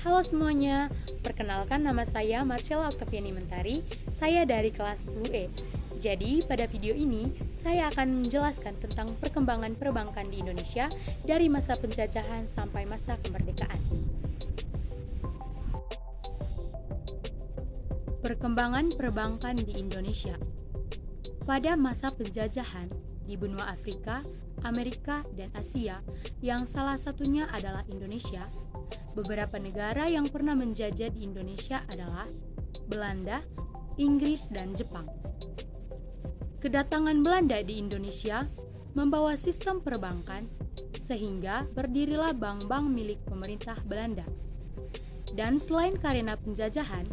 Halo semuanya, perkenalkan nama saya Marcella Octaviani Mentari, saya dari kelas 10E. Jadi pada video ini saya akan menjelaskan tentang perkembangan perbankan di Indonesia dari masa penjajahan sampai masa kemerdekaan. Perkembangan perbankan di Indonesia. Pada masa penjajahan di benua Afrika, Amerika, dan Asia, yang salah satunya adalah Indonesia, beberapa negara yang pernah menjajah di Indonesia adalah Belanda, Inggris, dan Jepang. Kedatangan Belanda di Indonesia membawa sistem perbankan, sehingga berdirilah bank-bank milik pemerintah Belanda. Dan selain karena penjajahan,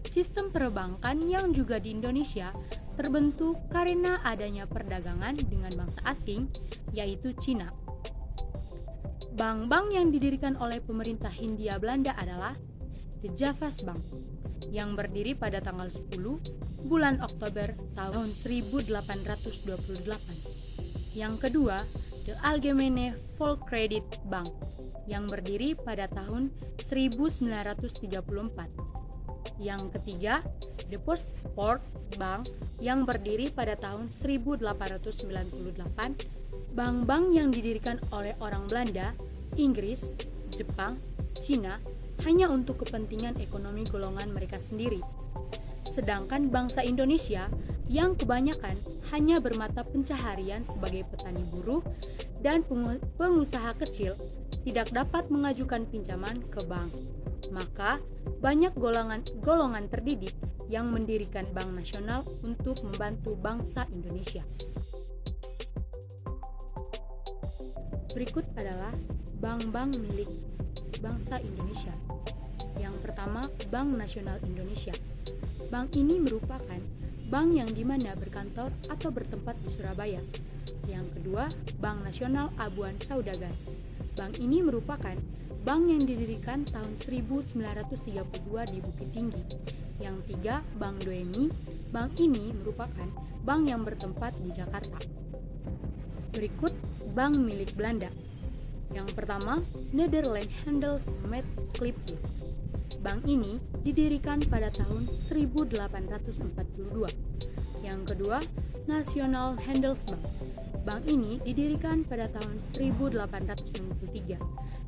sistem perbankan yang juga di Indonesia terbentuk karena adanya perdagangan dengan bangsa asing, yaitu Cina. Bank-bank yang didirikan oleh pemerintah Hindia Belanda adalah The Javas Bank, yang berdiri pada tanggal 10 bulan Oktober tahun 1828. Yang kedua, The Algemene Volkskrediet Bank, yang berdiri pada tahun 1934. Yang ketiga, The Postport Bank, yang berdiri pada tahun 1898. Bank-bank yang didirikan oleh orang Belanda, Inggris, Jepang, Cina hanya untuk kepentingan ekonomi golongan mereka sendiri. Sedangkan bangsa Indonesia yang kebanyakan hanya bermata pencaharian sebagai petani buruh dan pengusaha kecil tidak dapat mengajukan pinjaman ke bank. Maka banyak golongan terdidik yang mendirikan Bank Nasional untuk membantu bangsa Indonesia. Berikut adalah bank-bank milik bangsa Indonesia. Yang pertama, Bank Nasional Indonesia. Bank ini merupakan bank yang dimana berkantor atau bertempat di Surabaya. Yang kedua, Bank Nasional Abuan Saudagar. Bank ini merupakan bank yang didirikan tahun 1932 di Bukit Tinggi. Yang tiga, Bank Doemi. Bank ini merupakan bank yang bertempat di Jakarta. Berikut bank milik Belanda. Yang pertama, Nederland Handelsmerklippie. Bank ini didirikan pada tahun 1842. Yang kedua, National Handelsbank. Bank ini didirikan pada tahun 1863.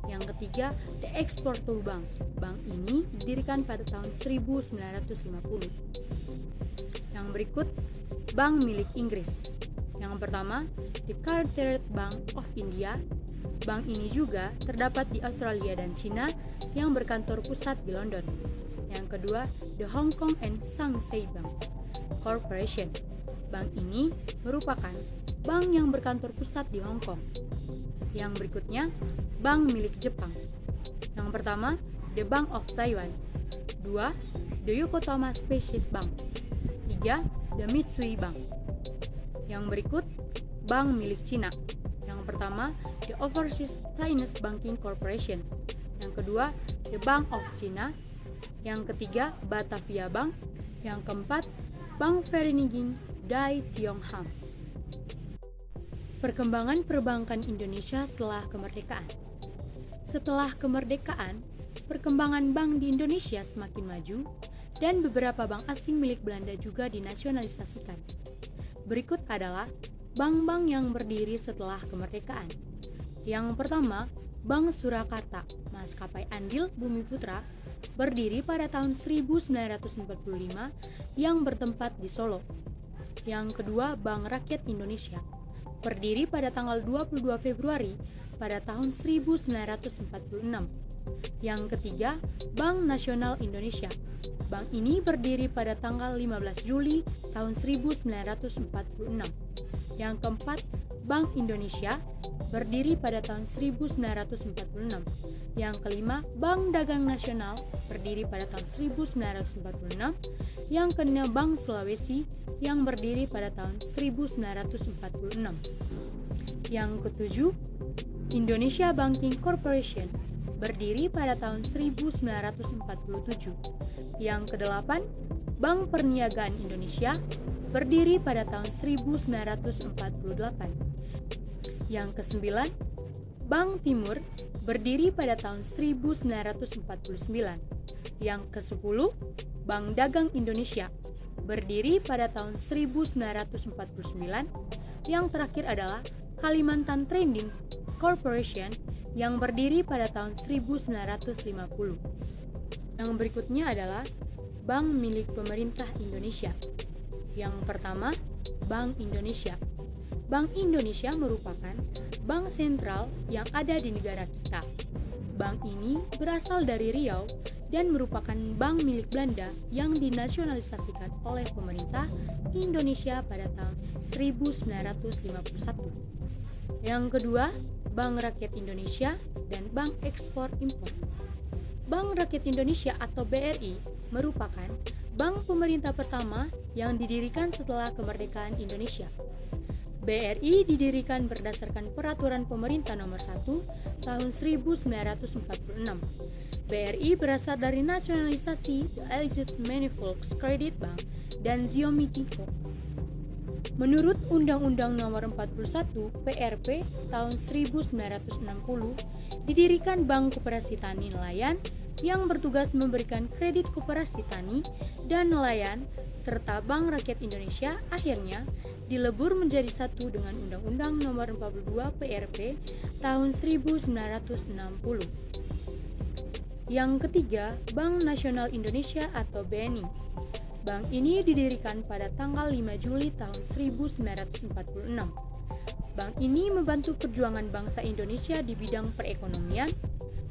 Yang ketiga, The Exporto Bank. Bank ini didirikan pada tahun 1950. Yang berikut, bank milik Inggris. Yang pertama, The Carteret Bank of India. Bank ini juga terdapat di Australia dan Cina yang berkantor pusat di London. Yang kedua, The Hong Kong and Shanghai Bank Corporation. Bank ini merupakan bank yang berkantor pusat di Hong Kong. Yang berikutnya, bank milik Jepang. Yang pertama, The Bank of Taiwan. Dua, The Yokohama Specialist Bank. Tiga, The Mitsui Bank. Yang berikut, bank milik Cina. Yang pertama, The Overseas Chinese Banking Corporation. Yang kedua, The Bank of China. Yang ketiga, Batavia Bank. Yang keempat, Bank Vereniging Dai Tiong Ham. Perkembangan perbankan Indonesia setelah kemerdekaan. Setelah kemerdekaan, perkembangan bank di Indonesia semakin maju dan beberapa bank asing milik Belanda juga dinasionalisasikan. Berikut adalah bank-bank yang berdiri setelah kemerdekaan. Yang pertama, Bank Surakarta, Maskapai Andil Bumi Putra, berdiri pada tahun 1945 yang bertempat di Solo. Yang kedua, Bank Rakyat Indonesia, berdiri pada tanggal 22 Februari pada tahun 1946. Yang ketiga, Bank Nasional Indonesia. Bank ini berdiri pada tanggal 15 Juli tahun 1946. Yang keempat, Bank Indonesia, berdiri pada tahun 1946. Yang kelima, Bank Dagang Nasional, berdiri pada tahun 1946. Yang keenam, Bank Sulawesi, yang berdiri pada tahun 1946. Yang ketujuh, Indonesia Banking Corporation, berdiri pada tahun 1947. Yang kedelapan, Bank Perniagaan Indonesia, berdiri pada tahun 1948. Yang kesembilan, Bank Timur, berdiri pada tahun 1949. Yang ke-10, Bank Dagang Indonesia, berdiri pada tahun 1949. Yang terakhir adalah Kalimantan Trading Corporation yang berdiri pada tahun 1950. Yang berikutnya adalah bank milik pemerintah Indonesia. Yang pertama, Bank Indonesia. Bank Indonesia merupakan bank sentral yang ada di negara kita. Bank ini berasal dari Riau dan merupakan bank milik Belanda yang dinasionalisasikan oleh pemerintah Indonesia pada tahun 1951. Yang kedua, Bank Rakyat Indonesia dan Bank Ekspor Impor. Bank Rakyat Indonesia atau BRI merupakan bank pemerintah pertama yang didirikan setelah kemerdekaan Indonesia. BRI didirikan berdasarkan Peraturan Pemerintah Nomor 1 Tahun 1946. BRI berasal dari nasionalisasi The Allied Manifolds Credit Bank dan Ziomitinko. Menurut Undang-Undang Nomor 41 PRP tahun 1960, didirikan Bank Koperasi Tani Nelayan yang bertugas memberikan kredit koperasi tani dan nelayan, serta Bank Rakyat Indonesia akhirnya dilebur menjadi satu dengan Undang-Undang Nomor 42 PRP tahun 1960. Yang ketiga, Bank Nasional Indonesia atau BNI. Bank ini didirikan pada tanggal 5 Juli tahun 1946. Bank ini membantu perjuangan bangsa Indonesia di bidang perekonomian.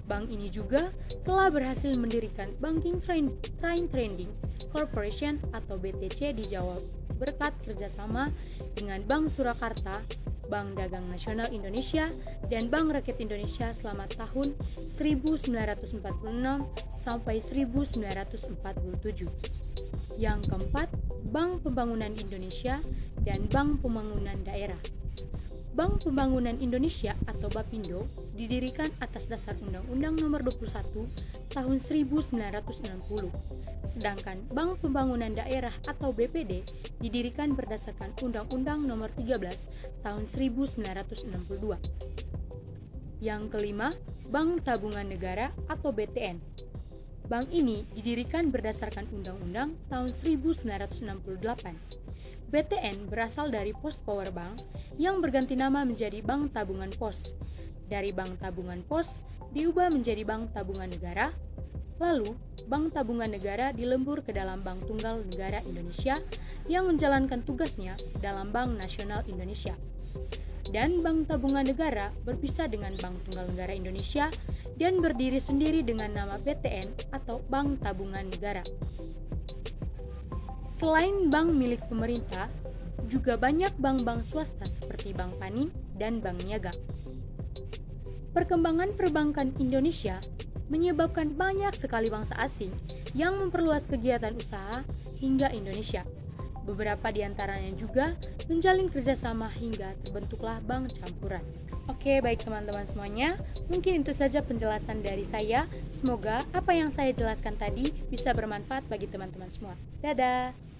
Bank ini juga telah berhasil mendirikan Banking Train Trading Corporation atau BTC di Jawa berkat kerjasama dengan Bank Surakarta, Bank Dagang Nasional Indonesia, dan Bank Rakyat Indonesia selama tahun 1946 sampai 1947. Yang keempat, Bank Pembangunan Indonesia dan Bank Pembangunan Daerah. Bank Pembangunan Indonesia atau BAPINDO didirikan atas dasar Undang-Undang Nomor 21 Tahun 1960. Sedangkan Bank Pembangunan Daerah atau BPD didirikan berdasarkan Undang-Undang Nomor 13 Tahun 1962. Yang kelima, Bank Tabungan Negara atau BTN. Bank ini didirikan berdasarkan Undang-Undang tahun 1968. BTN berasal dari Post Power Bank yang berganti nama menjadi Bank Tabungan Pos. Dari Bank Tabungan Pos diubah menjadi Bank Tabungan Negara. Lalu, Bank Tabungan Negara dilembur ke dalam Bank Tunggal Negara Indonesia yang menjalankan tugasnya dalam Bank Nasional Indonesia. Dan Bank Tabungan Negara berpisah dengan Bank Tunggal Negara Indonesia dan berdiri sendiri dengan nama BTN atau Bank Tabungan Negara. Selain bank milik pemerintah, juga banyak bank-bank swasta seperti Bank Panin dan Bank Niaga. Perkembangan perbankan Indonesia menyebabkan banyak sekali bangsa asing yang memperluas kegiatan usaha hingga Indonesia. Beberapa di antaranya juga menjalin kerjasama hingga terbentuklah bank campuran. Oke, baik teman-teman semuanya, mungkin itu saja penjelasan dari saya. Semoga apa yang saya jelaskan tadi bisa bermanfaat bagi teman-teman semua. Dadah!